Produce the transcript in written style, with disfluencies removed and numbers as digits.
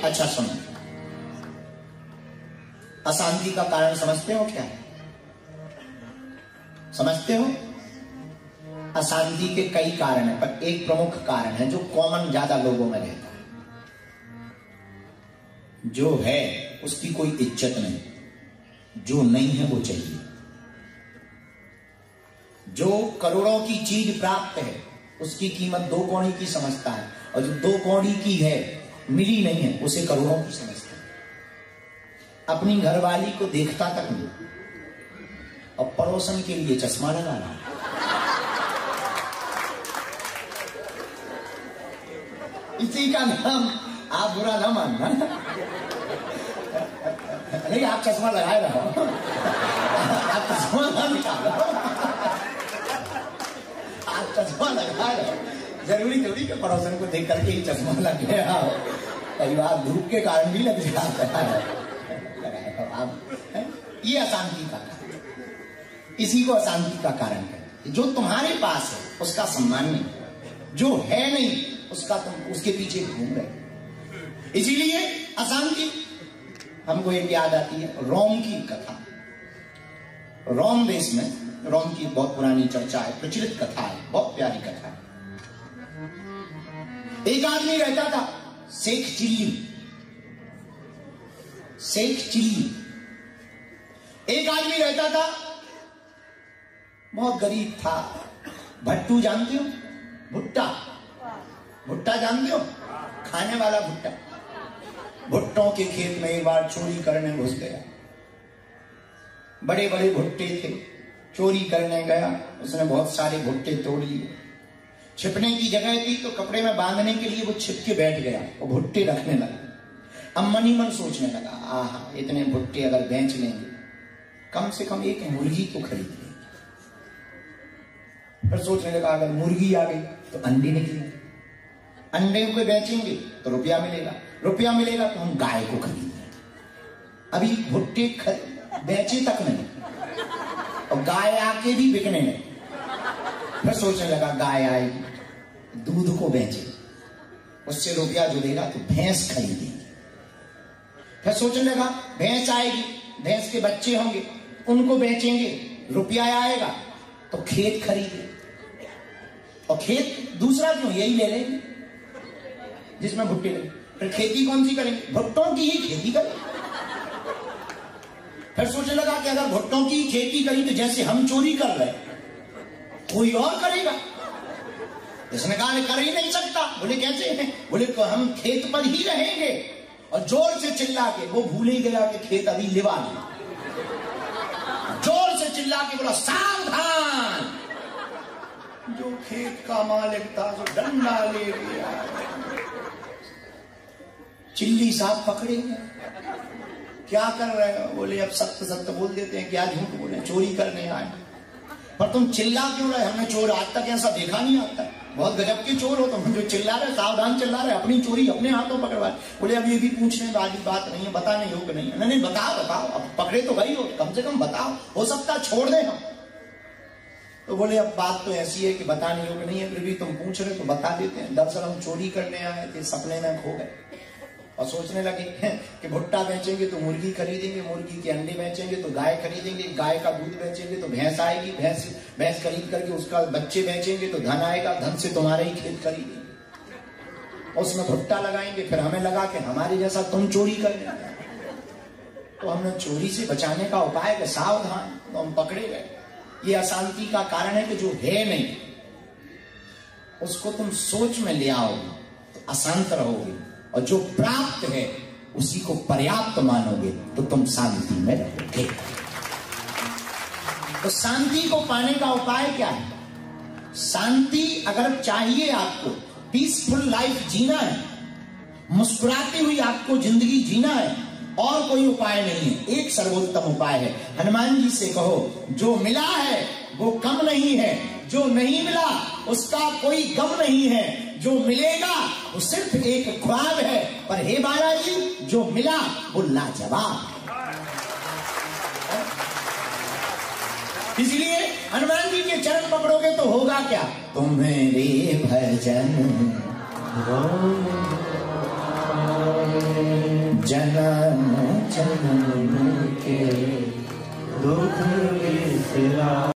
अच्छा सुनो, अशांति का कारण समझते हो क्या? समझते हो? अशांति के कई कारण है, पर एक प्रमुख कारण है जो कॉमन ज्यादा लोगों में रहता है। जो है उसकी कोई इज्जत नहीं, जो नहीं है वो चाहिए। जो करोड़ों की चीज प्राप्त है उसकी कीमत 2 कौड़ी की समझता है, और जो 2 कौड़ी की है मिली नहीं है उसे करोड़ों की समझता है। अपनी घरवाली को देखता तक नहीं, और पड़ोसन के लिए चश्मा लगा रहा है। इसी का नाम, आप बुरा ना मानना, नहीं आप चश्मा लगाए रहो, आप चश्मा ना निकालो, आप चश्मा लगाए रहो। जरूरी थोड़ी कि पड़ोसन को देख करके ही चश्मा लग गया हो, कई बार धूप के कारण भी लग जाता है। आप ये अशांति का कारण, इसी को अशांति का कारण कहते हैं। जो तुम्हारे पास है उसका सम्मान नहीं, जो है नहीं उसका तुम उसके पीछे घूम रहे। इसीलिए अशांति। हमको एक याद आती है रोम की कथा। रोम देश में, रोम की बहुत पुरानी चर्चा है, प्रचलित कथा है, बहुत प्यारी कथा है। एक आदमी रहता था शेख चिल्ली। शेख चिल्ली एक आदमी रहता था, बहुत गरीब था। भट्टू जानते हो? भुट्टा, भुट्टा जानते हो? खाने वाला भुट्टा। भुट्टों के खेत में एक बार चोरी करने घुस गया। बड़े बड़े भुट्टे थे, चोरी करने गया, उसने बहुत सारे भुट्टे तोड़ लिए। छिपने की जगह थी तो कपड़े में बांधने के लिए वो छिप के बैठ गया और भुट्टे रखने लगा। अब मन ही मन सोचने लगा, आहा इतने भुट्टे अगर बेच लेंगे, कम से कम एक मुर्गी तो खरीद लेंगे। फिर सोचने लगा अगर मुर्गी आ गई तो अंडे निकलेंगे, अंडे को बेचेंगे तो रुपया मिलेगा, रुपया मिलेगा तो हम गाय को खरीदेंगे। अभी भुट्टे बेचे तक नहीं और गाय आके भी बिकने नहीं। फिर सोचने लगा गाय आएगी, दूध को बेचे, उससे रुपया जुड़ेगा तो भैंस खरीदेंगे। फिर सोचने लगा भैंस आएगी, भैंस के बच्चे होंगे, उनको बेचेंगे, रुपया आएगा तो खेत खरीदेंगे। और खेत दूसरा क्यों, यही ले लेंगे जिसमें भुट्टे लगे। फिर खेती कौन सी करेंगे? भुट्टों की ही खेती करेंगे। फिर सोचने लगा कि अगर भुट्टों की खेती करी तो जैसे हम चोरी कर रहे कोई और करेगा। इसने कहा कर ही नहीं सकता। बोले कैसे हैं? बोले तो हम खेत पर ही रहेंगे। और जोर से चिल्ला के, वो भूल ही गया कि खेत अभी लिवा नहीं, जोर से चिल्ला के बोला सावधान। जो खेत का मालिक था जो डंडा ले गया, चिल्ली साहब पकड़ेंगे, क्या कर रहे हो? बोले अब सत्य सत्य बोल देते हैं, क्या झूठ बोले, चोरी करने आए। पर तुम चिल्ला क्यों रहे? हमने चोर आज तक ऐसा देखा नहीं आता, बहुत गजब के चोर हो तुम, जो चिल्ला रहे, सावधान चिल्ला रहे, अपनी चोरी अपने हाथों पकड़वाए। बोले अब ये भी पूछने वाली बात नहीं है, बताने योग्य नहीं है। नहीं बताओ बताओ, अब पकड़े तो भाई हो, कम से कम बताओ, हो सकता छोड़ दे हम। तो बोले अब बात तो ऐसी है कि बताने योग्य नहीं है, फिर भी तुम पूछ रहे तो बता देते हैं। दरअसल हम चोरी करने आए थे, सपने में खो गए और सोचने लगे कि भुट्टा बेचेंगे तो मुर्गी खरीदेंगे, मुर्गी के अंडे बेचेंगे तो गाय खरीदेंगे, गाय का दूध बेचेंगे तो भैंस आएगी, भैंस खरीद करके उसका बच्चे बेचेंगे तो धन आएगा, धन से तुम्हारे ही खेत खरीदेंगे, उसमें भुट्टा लगाएंगे, फिर हमें लगा कि हमारे जैसा तुम चोरी कर लेंगे। तो हमने चोरी से बचाने का उपाय कि सावधान, तो हम पकड़े गए। ये अशांति का कारण है कि जो है नहीं उसको तुम सोच में ले आओगे तो अशांत रहोगे, और जो प्राप्त है उसी को पर्याप्त मानोगे तो तुम शांति में रहोगे। तो शांति को पाने का उपाय क्या है? शांति अगर चाहिए आपको, पीसफुल लाइफ जीना है, मुस्कुराती हुई आपको जिंदगी जीना है, और कोई उपाय नहीं है। एक सर्वोत्तम उपाय है। हनुमान जी से कहो जो मिला है वो कम नहीं है, जो नहीं मिला उसका कोई गम नहीं है, जो मिलेगा वो सिर्फ एक ख्वाब है, पर हे बालाजी जो मिला वो लाजवाब है। इसलिए हनुमान जी के चरण पकड़ोगे तो होगा क्या? तुम्हारे भजन जन्म जन्म के दुख बिसरा।